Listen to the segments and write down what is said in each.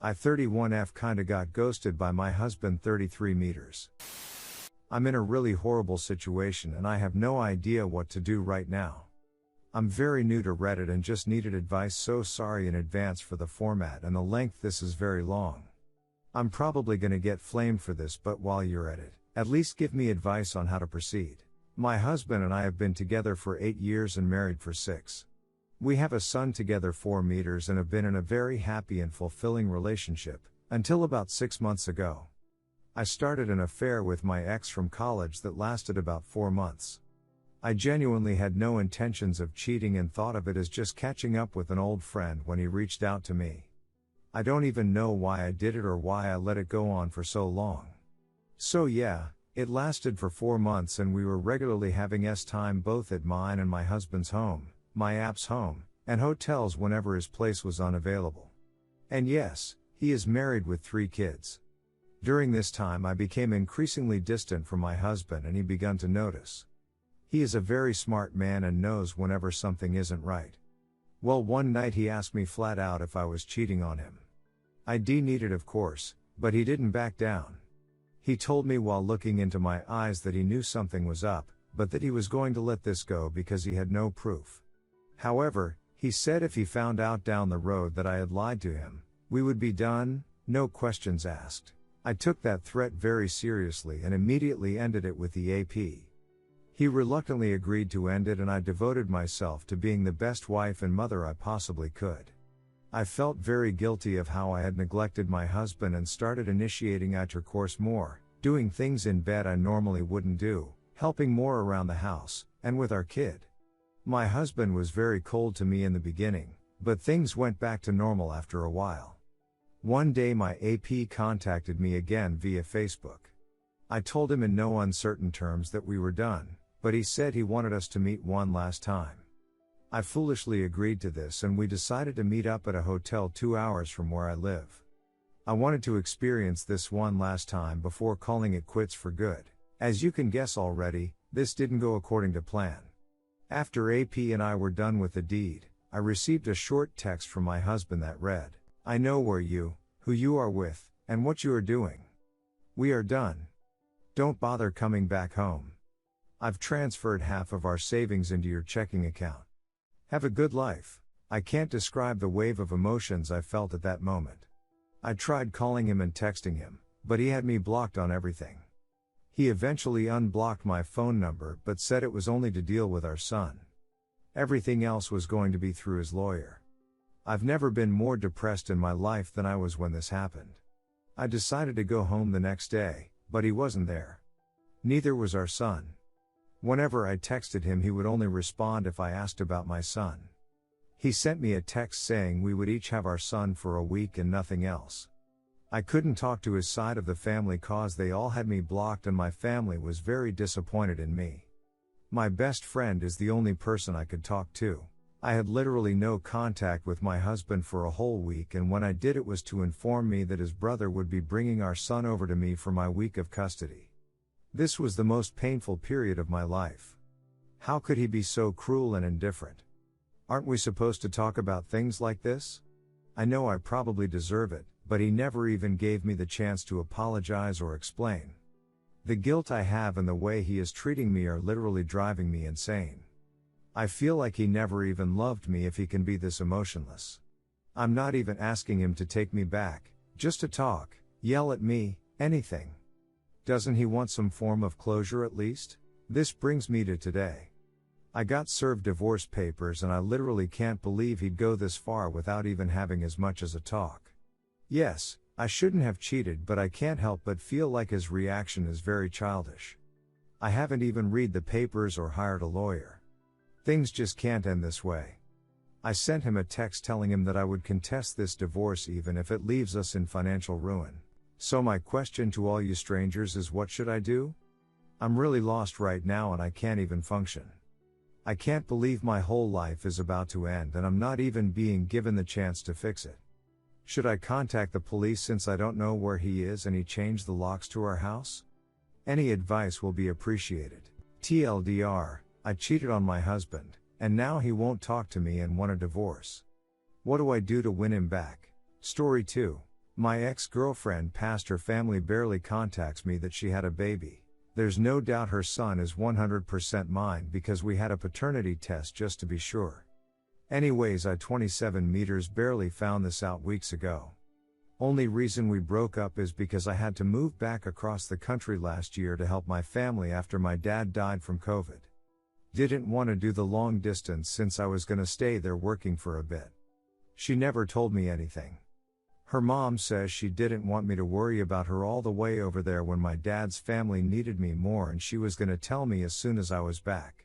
I 31F kinda got ghosted by my husband 33 meters. I'm in a really horrible situation and I have no idea what to do right now. I'm very new to Reddit and just needed advice, so sorry in advance for the format and the length, this is very long. I'm probably gonna get flamed for this, but while you're at it, at least give me advice on how to proceed. My husband and I have been together for 8 years and married for 6. We have a son together 4 meters and have been in a very happy and fulfilling relationship, until about 6 months ago. I started an affair with my ex from college that lasted about 4 months. I genuinely had no intentions of cheating and thought of it as just catching up with an old friend when he reached out to me. I don't even know why I did it or why I let it go on for so long. So yeah, it lasted for 4 months and we were regularly having time both at mine and my husband's home, my app's home, and hotels whenever his place was unavailable. And yes, he is married with 3 kids. During this time I became increasingly distant from my husband and he began to notice. He is a very smart man and knows whenever something isn't right. Well, one night he asked me flat out if I was cheating on him. I denied it, of course, but he didn't back down. He told me while looking into my eyes that he knew something was up, but that he was going to let this go because he had no proof. However, he said if he found out down the road that I had lied to him, we would be done, no questions asked. I took that threat very seriously and immediately ended it with the AP. He reluctantly agreed to end it and I devoted myself to being the best wife and mother I possibly could. I felt very guilty of how I had neglected my husband and started initiating intercourse more, doing things in bed I normally wouldn't do, helping more around the house, and with our kid. My husband was very cold to me in the beginning, but things went back to normal after a while. One day my AP contacted me again via Facebook. I told him in no uncertain terms that we were done, but he said he wanted us to meet one last time. I foolishly agreed to this and we decided to meet up at a hotel 2 hours from where I live. I wanted to experience this one last time before calling it quits for good. As you can guess already, this didn't go according to plan. After AP and I were done with the deed, I received a short text from my husband that read, "I know who you are with, and what you are doing. We are done. Don't bother coming back home. I've transferred half of our savings into your checking account. Have a good life." I can't describe the wave of emotions I felt at that moment. I tried calling him and texting him, but he had me blocked on everything. He eventually unblocked my phone number but said it was only to deal with our son. Everything else was going to be through his lawyer. I've never been more depressed in my life than I was when this happened. I decided to go home the next day, but he wasn't there. Neither was our son. Whenever I texted him, he would only respond if I asked about my son. He sent me a text saying we would each have our son for a week and nothing else. I couldn't talk to his side of the family cause they all had me blocked and my family was very disappointed in me. My best friend is the only person I could talk to. I had literally no contact with my husband for a whole week, and when I did it was to inform me that his brother would be bringing our son over to me for my week of custody. This was the most painful period of my life. How could he be so cruel and indifferent? Aren't we supposed to talk about things like this? I know I probably deserve it, but he never even gave me the chance to apologize or explain. The guilt I have and the way he is treating me are literally driving me insane. I feel like he never even loved me if he can be this emotionless. I'm not even asking him to take me back, just to talk, yell at me, anything. Doesn't he want some form of closure at least? This brings me to today. I got served divorce papers and I literally can't believe he'd go this far without even having as much as a talk. Yes, I shouldn't have cheated, but I can't help but feel like his reaction is very childish. I haven't even read the papers or hired a lawyer. Things just can't end this way. I sent him a text telling him that I would contest this divorce even if it leaves us in financial ruin. So my question to all you strangers is, what should I do? I'm really lost right now and I can't even function. I can't believe my whole life is about to end and I'm not even being given the chance to fix it. Should I contact the police since I don't know where he is and he changed the locks to our house? Any advice will be appreciated. TLDR, I cheated on my husband, and now he won't talk to me and want a divorce. What do I do to win him back? Story 2. My ex-girlfriend past her family barely contacts me that she had a baby. There's no doubt her son is 100% mine because we had a paternity test just to be sure. Anyways, I 27 meters barely found this out weeks ago. Only reason we broke up is because I had to move back across the country last year to help my family after my dad died from COVID. Didn't want to do the long distance since I was gonna stay there working for a bit. She never told me anything. Her mom says she didn't want me to worry about her all the way over there when my dad's family needed me more, and she was gonna tell me as soon as I was back.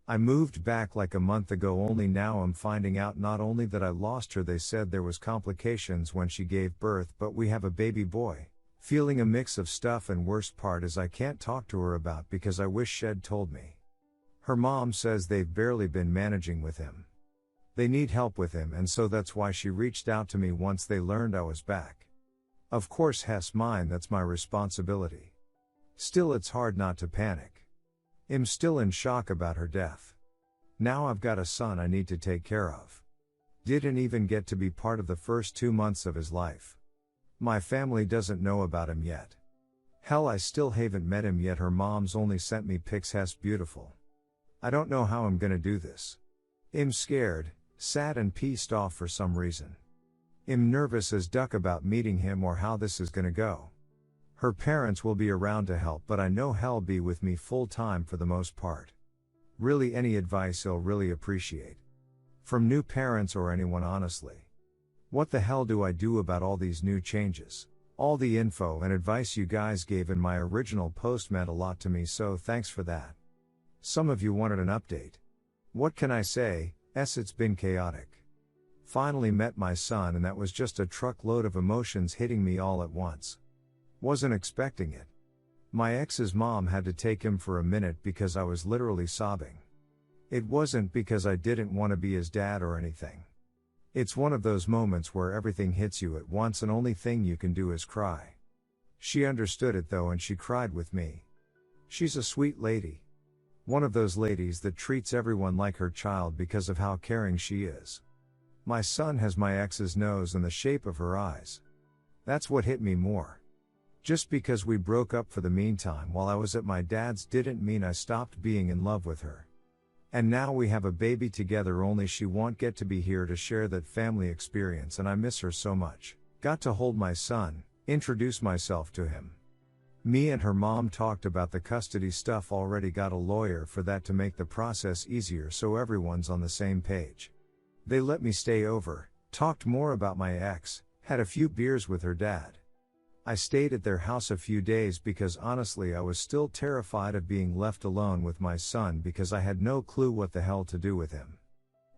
I moved back like a month ago, only now I'm finding out not only that I lost her, they said there was complications when she gave birth, but we have a baby boy. Feeling a mix of stuff, and worst part is I can't talk to her about because I wish she'd told me. Her mom says they've barely been managing with him. They need help with him, and so that's why she reached out to me once they learned I was back. Of course, Hess mine, that's my responsibility. Still, it's hard not to panic. I'm still in shock about her death. Now I've got a son I need to take care of. Didn't even get to be part of the first 2 months of his life. My family doesn't know about him yet. Hell, I still haven't met him yet. Her mom's only sent me pics. Hess beautiful. I don't know how I'm gonna do this. I'm scared, sad and pissed off for some reason. I'm nervous as duck about meeting him or how this is gonna go. Her parents will be around to help, but I know he'll be with me full time for the most part. Really, any advice I'll really appreciate. From new parents or anyone, honestly. What the hell do I do about all these new changes? All the info and advice you guys gave in my original post meant a lot to me, so thanks for that. Some of you wanted an update. What can I say? It's been chaotic. Finally met my son, and that was just a truckload of emotions hitting me all at once. Wasn't expecting it. My ex's mom had to take him for a minute because I was literally sobbing. It wasn't because I didn't want to be his dad or anything. It's one of those moments where everything hits you at once and only thing you can do is cry. She understood it though, and she cried with me. She's a sweet lady. One of those ladies that treats everyone like her child because of how caring she is. My son has my ex's nose and the shape of her eyes. That's what hit me more. Just because we broke up for the meantime while I was at my dad's didn't mean I stopped being in love with her. And now we have a baby together, only she won't get to be here to share that family experience, and I miss her so much. Got to hold my son, introduce myself to him. Me and her mom talked about the custody stuff, already got a lawyer for that to make the process easier so everyone's on the same page. They let me stay over, talked more about my ex, had a few beers with her dad. I stayed at their house a few days because honestly I was still terrified of being left alone with my son because I had no clue what the hell to do with him.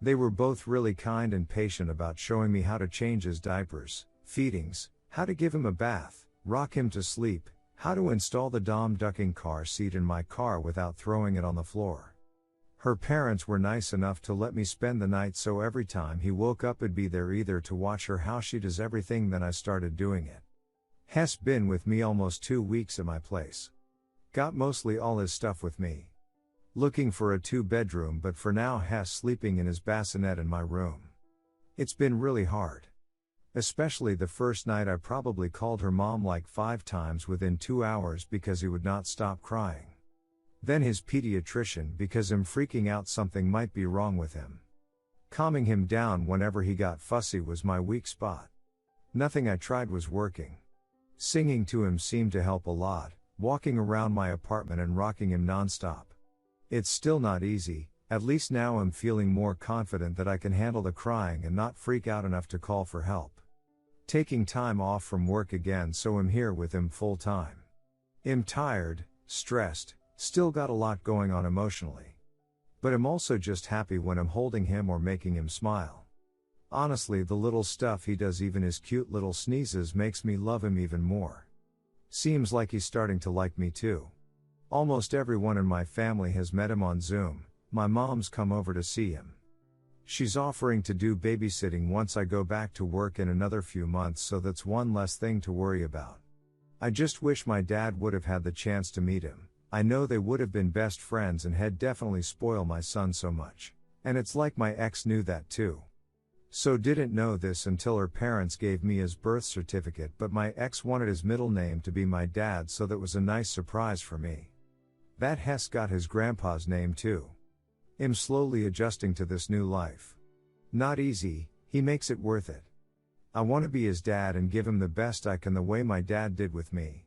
They were both really kind and patient about showing me how to change his diapers, feedings, how to give him a bath, rock him to sleep, how to install the Dom ducking car seat in my car without throwing it on the floor. Her parents were nice enough to let me spend the night, so every time he woke up I'd be there either to watch her how she does everything, then I started doing it. Hess been with me almost 2 weeks at my place. Got mostly all his stuff with me. Looking for a 2-bedroom, but for now Hess sleeping in his bassinet in my room. It's been really hard. Especially the first night. I probably called her mom like 5 times within 2 hours because he would not stop crying. Then his pediatrician because I'm freaking out something might be wrong with him. Calming him down whenever he got fussy was my weak spot. Nothing I tried was working. Singing to him seemed to help a lot, walking around my apartment and rocking him nonstop. It's still not easy. At least now I'm feeling more confident that I can handle the crying and not freak out enough to call for help. Taking time off from work again, so I'm here with him full time. I'm tired, stressed, still got a lot going on emotionally. But I'm also just happy when I'm holding him or making him smile. Honestly, the little stuff he does, even his cute little sneezes, makes me love him even more. Seems like he's starting to like me too. Almost everyone in my family has met him on Zoom. My mom's come over to see him. She's offering to do babysitting once I go back to work in another few months, so that's one less thing to worry about. I just wish my dad would have had the chance to meet him. I know they would have been best friends and had definitely spoiled my son so much. And it's like my ex knew that too. So didn't know this until her parents gave me his birth certificate, but my ex wanted his middle name to be my dad, so that was a nice surprise for me. That Hess got his grandpa's name too. I'm slowly adjusting to this new life. Not easy, he makes it worth it. I want to be his dad and give him the best I can the way my dad did with me.